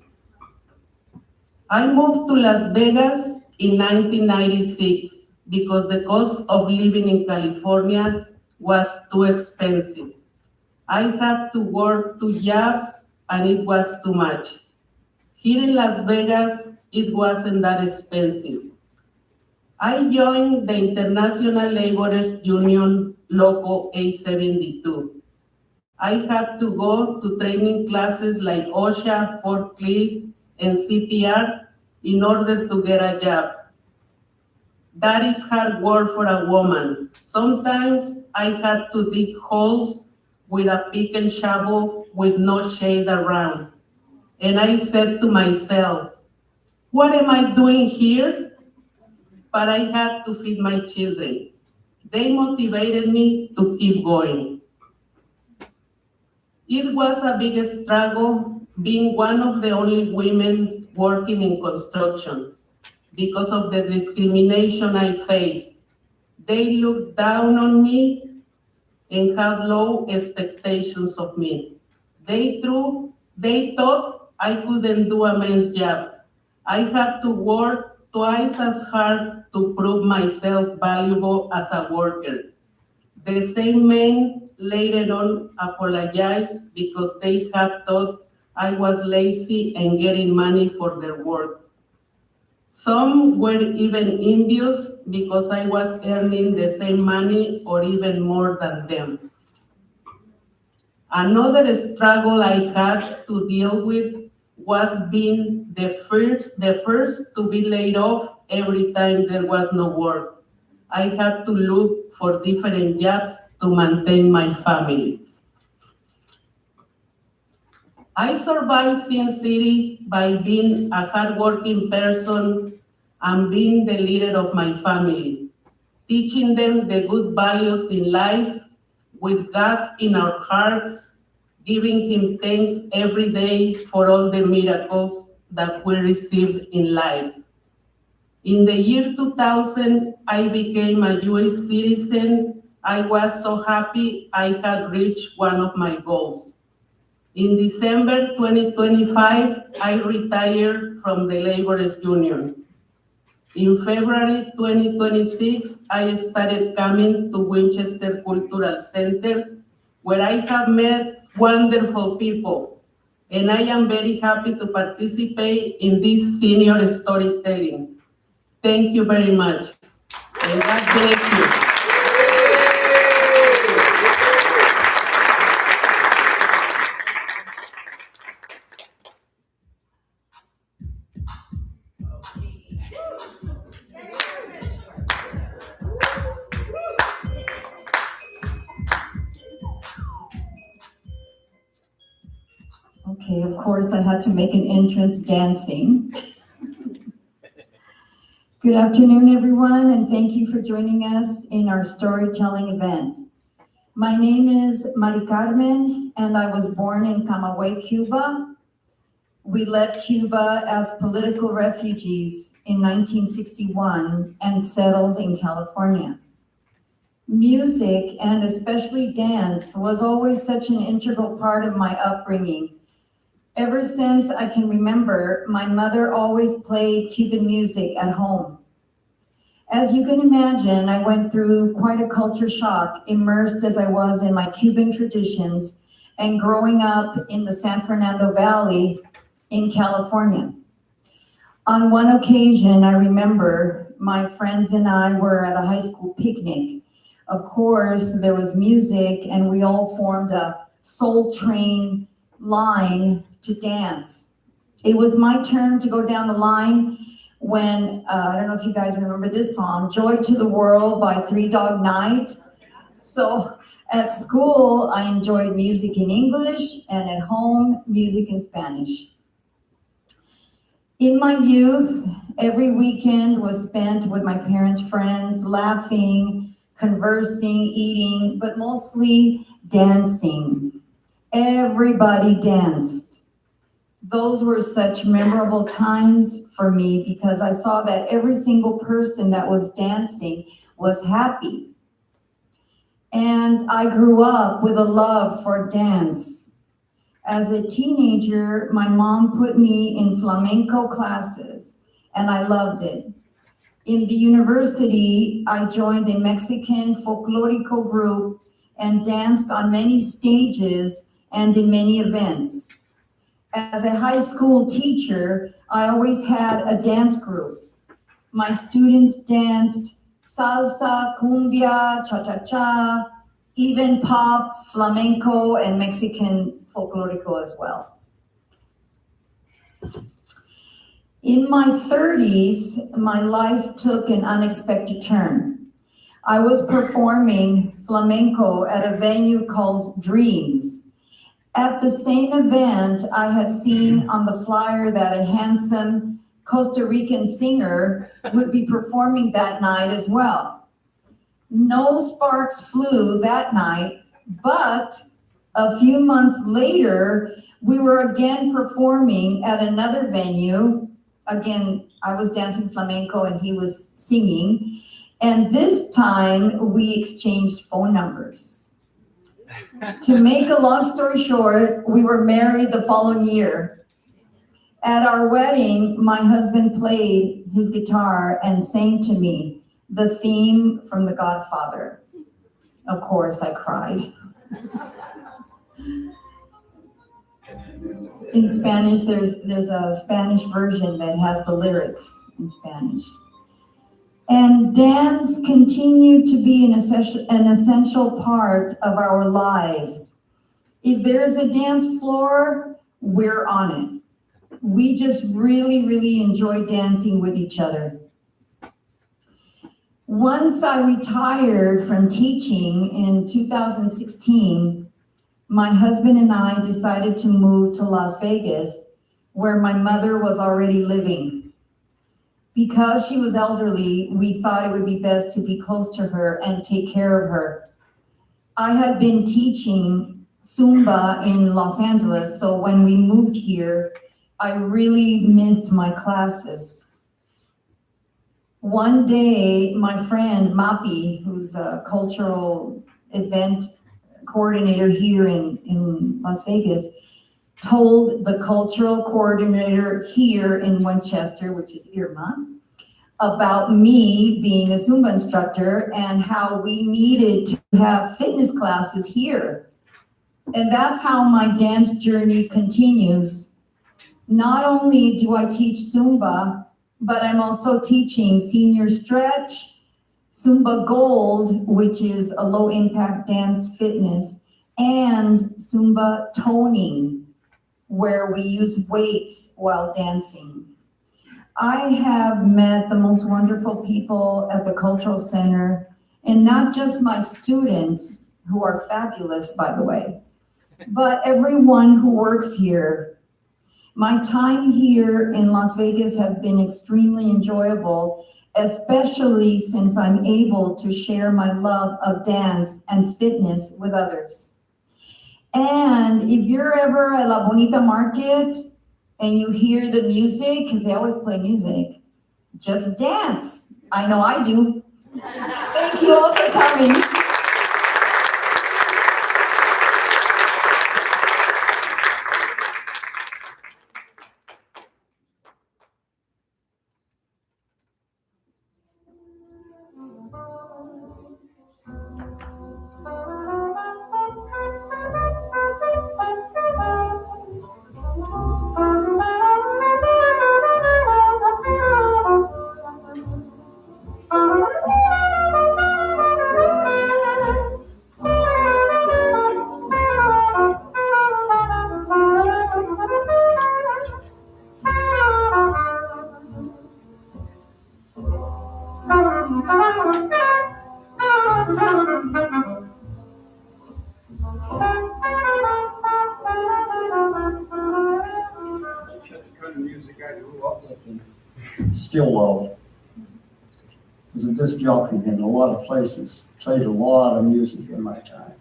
I moved to Las Vegas in 1996 because the cost of living in California was too expensive. I had to work 2 jobs and it was too much. Here in Las Vegas, it wasn't that expensive. I joined the International Laborers Union Local 872. I had to go to training classes like OSHA, forklift, and CPR in order to get a job. That is hard work for a woman. Sometimes I had to dig holes with a pick and shovel with no shade around. And I said to myself, what am I doing here? But I had to feed my children. They motivated me to keep going. It was a big struggle being one of the only women working in construction because of the discrimination I faced. They looked down on me and had low expectations of me. They thought I couldn't do a man's job. I had to work twice as hard to prove myself valuable as a worker. The same men later on apologized because they had thought I was lazy and getting money for their work. Some were even envious because I was earning the same money or even more than them. Another struggle I had to deal with was being the first to be laid off every time there was no work. I had to look for different jobs to maintain my family. I survived Sin City by being a hardworking person and being the leader of my family, teaching them the good values in life with God in our hearts, giving Him thanks every day for all the miracles that we receive in life. In the year 2000, I became a US citizen. I was so happy I had reached one of my goals. In December 2025, I retired from the Laborers Union. In February 2026, I started coming to Winchester Cultural Center, where I have met wonderful people, and I am very happy to participate in this senior storytelling. Thank you very much, and God bless you. Okay, of course, I had to make an entrance dancing. Good afternoon, everyone, and thank you for joining us in our storytelling event. My name is Mari Carmen, and I was born in Camagüey, Cuba. We left Cuba as political refugees in 1961 and settled in California. Music, and especially dance, was always such an integral part of my upbringing. Ever since I can remember, my mother always played Cuban music at home. As you can imagine, I went through quite a culture shock, immersed as I was in my Cuban traditions and growing up in the San Fernando Valley in California. On one occasion, I remember my friends and I were at a high school picnic. Of course, there was music and we all formed a Soul Train line to dance. It was my turn to go down the line when, I don't know if you guys remember this song, Joy to the World by Three Dog Night. So at school, I enjoyed music in English, and at home, music in Spanish. In my youth, every weekend was spent with my parents' friends, laughing, conversing, eating, but mostly dancing. Everybody danced. Those were such memorable times for me because I saw that every single person that was dancing was happy. And I grew up with a love for dance. As a teenager, my mom put me in flamenco classes, and I loved it. In the university, I joined a Mexican folklorico group and danced on many stages and in many events. As a high school teacher, I always had a dance group. My students danced salsa, cumbia, cha-cha-cha, even pop, flamenco, and Mexican folklorico as well. In my 30s, my life took an unexpected turn. I was performing flamenco at a venue called Dreams. At the same event, I had seen on the flyer that a handsome Costa Rican singer would be performing that night as well. No sparks flew that night, but a few months later, we were again performing at another venue. Again, I was dancing flamenco and he was singing. And this time we exchanged phone numbers. To make a long story short, we were married the following year. At our wedding, my husband played his guitar and sang to me the theme from The Godfather. Of course, I cried. In Spanish, there's a Spanish version that has the lyrics in Spanish. And dance continued to be an essential part of our lives. If there's a dance floor, we're on it. We just really, really enjoy dancing with each other. Once I retired from teaching in 2016, my husband and I decided to move to Las Vegas, where my mother was already living. Because she was elderly, we thought it would be best to be close to her and take care of her. I had been teaching Zumba in Los Angeles, so when we moved here, I really missed my classes. One day, my friend Mapi, who's a cultural event coordinator here in Las Vegas, told the cultural coordinator here in Winchester, which is Irma, about me being a Zumba instructor and how we needed to have fitness classes here. And that's how my dance journey continues. Not only do I teach Zumba, but I'm also teaching senior stretch, Zumba Gold, which is a low impact dance fitness, and Zumba toning, where we use weights while dancing. I have met the most wonderful people at the Cultural Center, and not just my students, who are fabulous, by the way, but everyone who works here. My time here in Las Vegas has been extremely enjoyable, especially since I'm able to share my love of dance and fitness with others. And if you're ever at La Bonita Market and you hear the music, because they always play music, just dance. I know I do. Thank you all for coming. That's the kind of music I grew up with and still love. Was a disc jockey in a lot of places, played a lot of music in my time.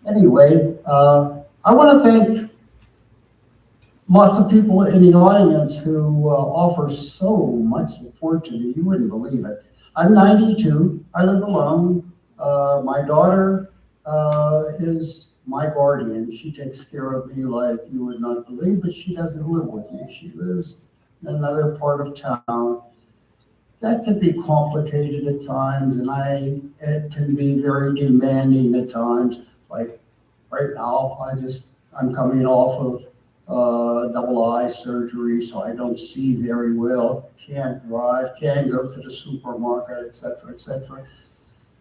Anyway, I want to thank lots of people in the audience who offer so much support to me. You wouldn't believe it. I'm 92. I live alone. My daughter is my guardian. She takes care of me like you would not believe, but she doesn't live with me. She lives in another part of town. That can be complicated at times, and it can be very demanding at times. Like right now, I'm coming off of double eye surgery, so I don't see very well, can't drive, can't go to the supermarket, et cetera, et cetera.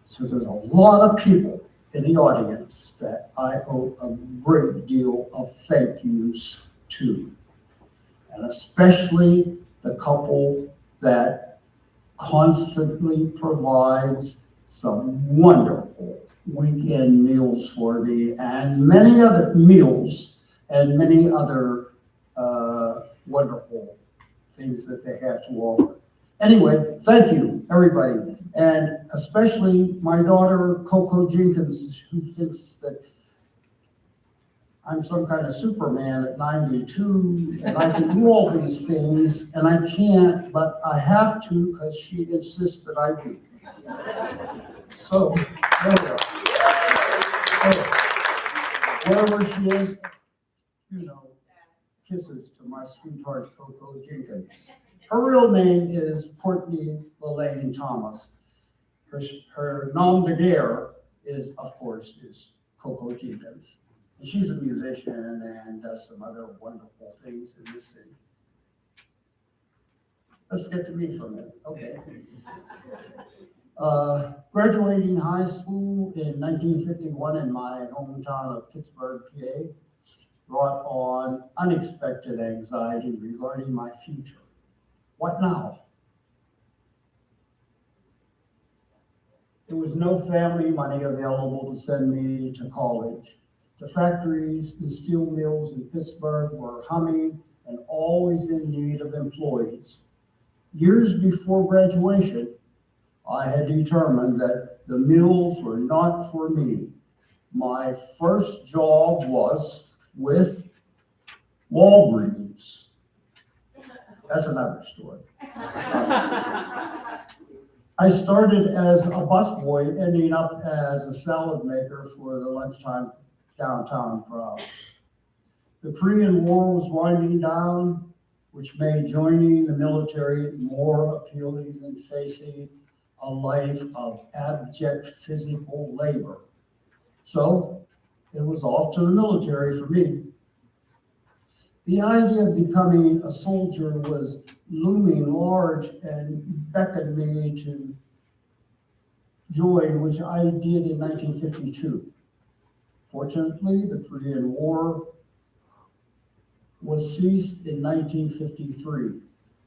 So there's a lot of people in the audience that I owe a great deal of thank yous to, and especially the couple that constantly provides some wonderful weekend meals for me and many other meals and many other wonderful things that they have to offer. Anyway, thank you, everybody. And especially my daughter, Coco Jenkins, who thinks that I'm some kind of Superman at 92, and I can do all these things, and I can't, but I have to because she insists that I do. So, there we go. So, wherever she is, kisses to my sweetheart, Coco Jenkins. Her real name is Courtney Lelaine Thomas. Her nom de guerre is Coco Jenkins. And she's a musician and does some other wonderful things in the city. Let's get to me for a minute. Okay. Graduating high school in 1951 in my hometown of Pittsburgh, PA, brought on unexpected anxiety regarding my future. What now? There was no family money available to send me to college. The factories and steel mills in Pittsburgh were humming and always in need of employees. Years before graduation, I had determined that the mills were not for me. My first job was with Walgreens. That's another story. I started as a busboy, ending up as a salad maker for the lunchtime downtown crowd. The Korean War was winding down, which made joining the military more appealing than facing a life of abject physical labor. So it was off to the military for me. The idea of becoming a soldier was looming large and beckoned me to join, which I did in 1952. Fortunately, the Korean War was ceased in 1953.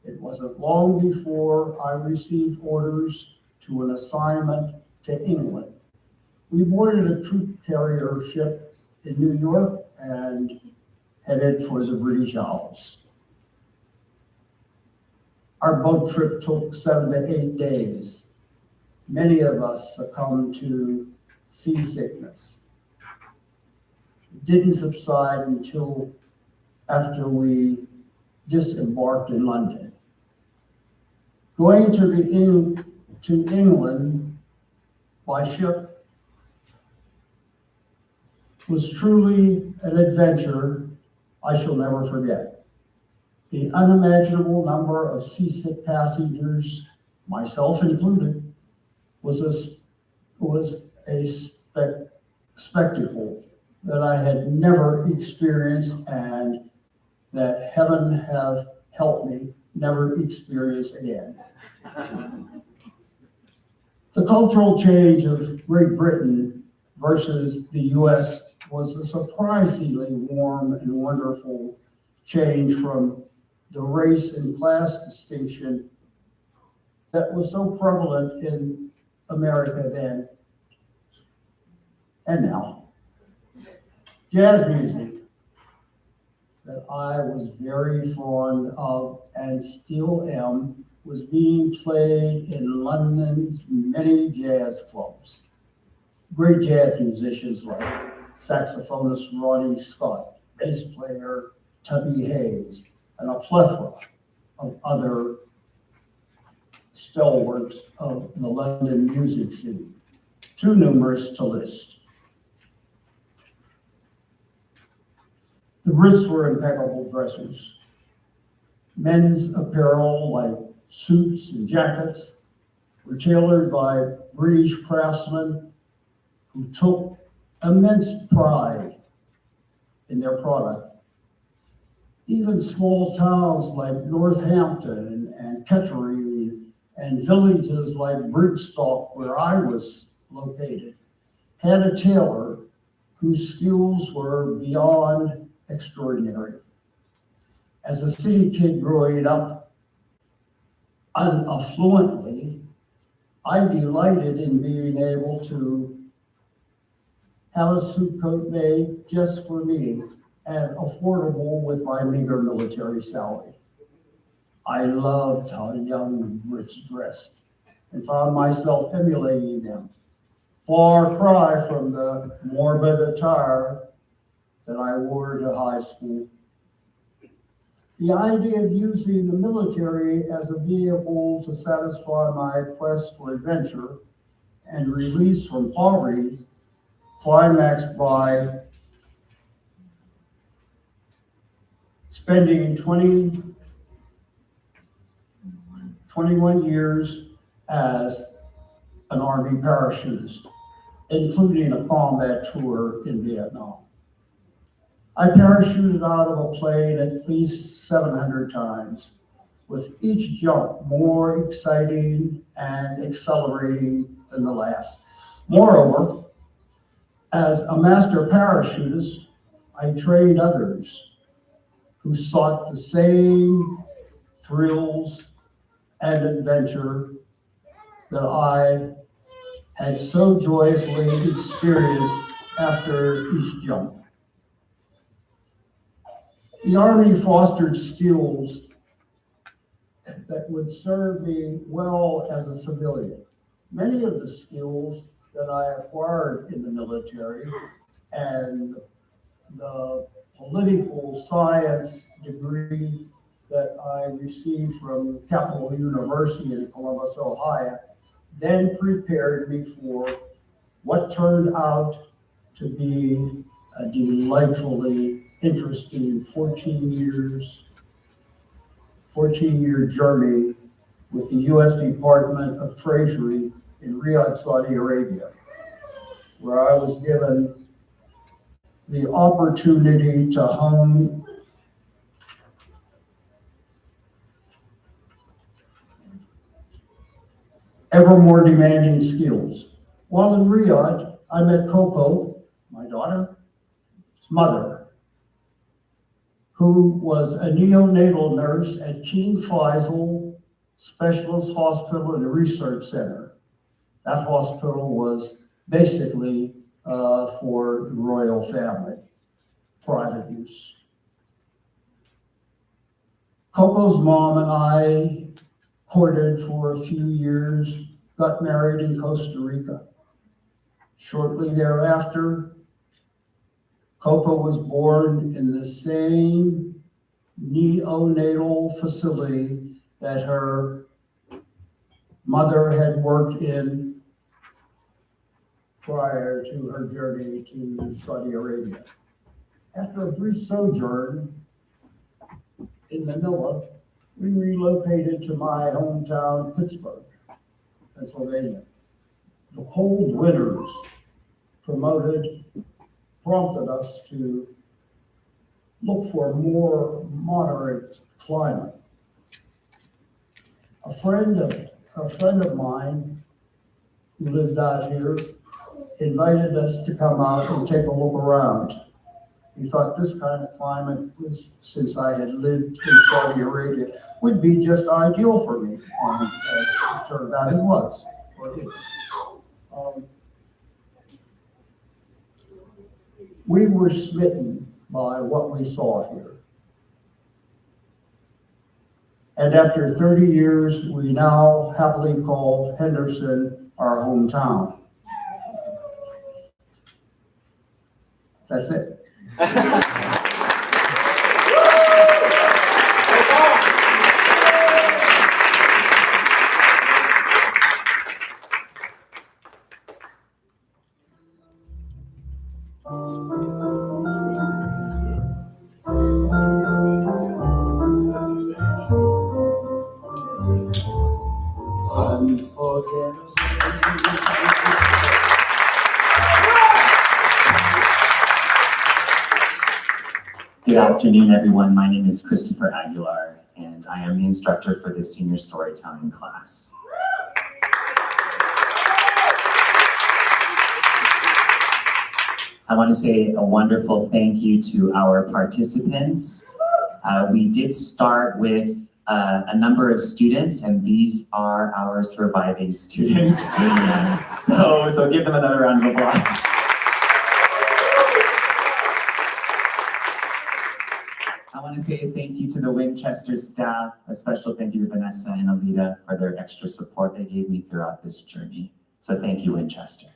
It wasn't long before I received orders to an assignment to England. We boarded a troop carrier ship in New York and headed for the British Isles. Our boat trip took 7 to 8 days. Many of us succumbed to seasickness. It didn't subside until after we disembarked in London. Going to England by ship was truly an adventure I shall never forget. The unimaginable number of seasick passengers, myself included, was a spectacle that I had never experienced and that heaven have helped me never experience again. The cultural change of Great Britain versus the US was a surprisingly warm and wonderful change from the race and class distinction that was so prevalent in America then and now. Jazz music that I was very fond of and still am was being played in London's many jazz clubs. Great jazz musicians like saxophonist Ronnie Scott, bass player Tubby Hayes, and a plethora of other stalwarts of the London music scene, too numerous to list. The Brits were impeccable dressers. Men's apparel, like suits and jackets, were tailored by British craftsmen who took immense pride in their product. Even small towns like Northampton and Kettering and villages like Brigstock, where I was located, had a tailor whose skills were beyond extraordinary. As a city kid growing up unaffluently, I delighted in being able to have a suit coat made just for me and affordable with my meager military salary. I loved how young Brits dressed and found myself emulating them. Far cry from the morbid attire that I wore to high school. The idea of using the military as a vehicle to satisfy my quest for adventure and release from poverty climaxed by spending 21 years as an Army parachutist, including a combat tour in Vietnam. I parachuted out of a plane at least 700 times, with each jump more exciting and accelerating than the last. Moreover, as a master parachutist, I trained others who sought the same thrills and adventure that I had so joyfully experienced after each jump. The Army fostered skills that would serve me well as a civilian. Many of the skills that I acquired in the military and the political science degree that I received from Capital University in Columbus, Ohio, then prepared me for what turned out to be a delightfully interesting 14-year journey with the U.S. Department of Treasury in Riyadh, Saudi Arabia, where I was given the opportunity to hone ever more demanding skills. While in Riyadh, I met Coco, my daughter's mother, who was a neonatal nurse at King Faisal Specialist Hospital and Research Center. That hospital was basically for the royal family, private use. Coco's mom and I courted for a few years, got married in Costa Rica. Shortly thereafter, Coco was born in the same neonatal facility that her mother had worked in prior to her journey to Saudi Arabia. After a brief sojourn in Manila, we relocated to my hometown, Pittsburgh, Pennsylvania. The cold winters prompted us to look for a more moderate climate. A friend of mine who lived out here invited us to come out and take a look around. He thought this kind of climate was, since I had lived in Saudi Arabia, would be just ideal for me. And as it turned out, it was, or is. We were smitten by what we saw here. And after 30 years, we now happily call Henderson our hometown. That's it. Good afternoon, everyone. My name is Christopher Aguilar, and I am the instructor for the senior storytelling class. I want to say a wonderful thank you to our participants. We did start with a number of students, and these are our surviving students. So give them another round of applause. I want to say thank you to the Winchester staff, a special thank you to Vanessa and Alita for their extra support they gave me throughout this journey. So thank you, Winchester.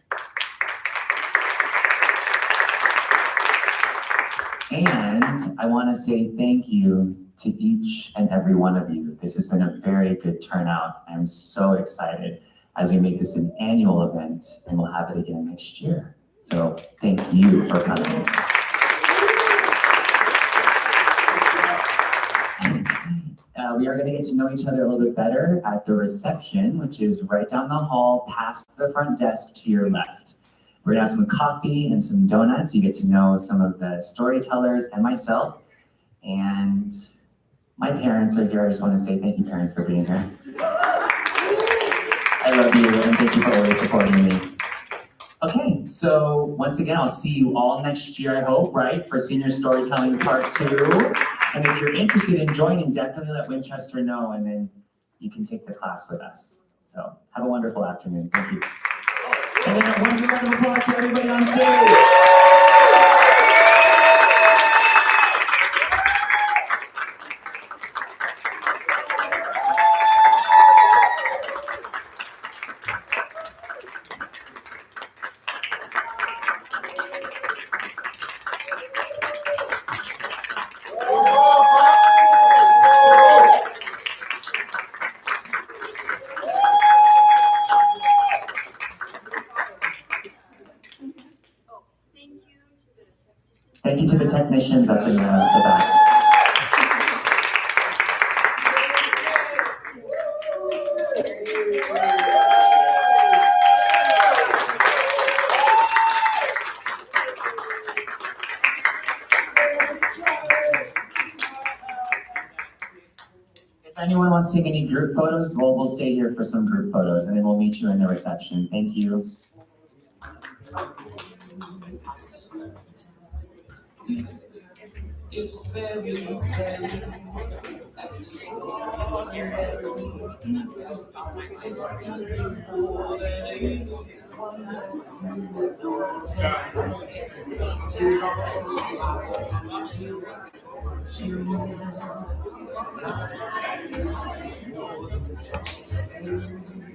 And I want to say thank you to each and every one of you. This has been a very good turnout. I'm so excited as we make this an annual event, and we'll have it again next year. So thank you for coming. We are going to get to know each other a little bit better at the reception, which is right down the hall past the front desk to your left. We're going to have some coffee and some donuts. You get to know some of the storytellers and myself. And my parents are here. I just want to say thank you, parents, for being here. I love you, and thank you for always supporting me. Okay, so once again, I'll see you all next year, I hope, right, for Senior Storytelling Part 2. And if you're interested in joining, definitely let Winchester know, and then you can take the class with us. So have a wonderful afternoon. Thank you. And then one big round of applause for everybody on stage. Thank you to the technicians up in the back. If anyone wants to take any group photos, we'll stay here for some group photos, and then we'll meet you in the reception. Thank you. It's very, very extraordinary. It's more than one that you adore. Is all you, more than just a name.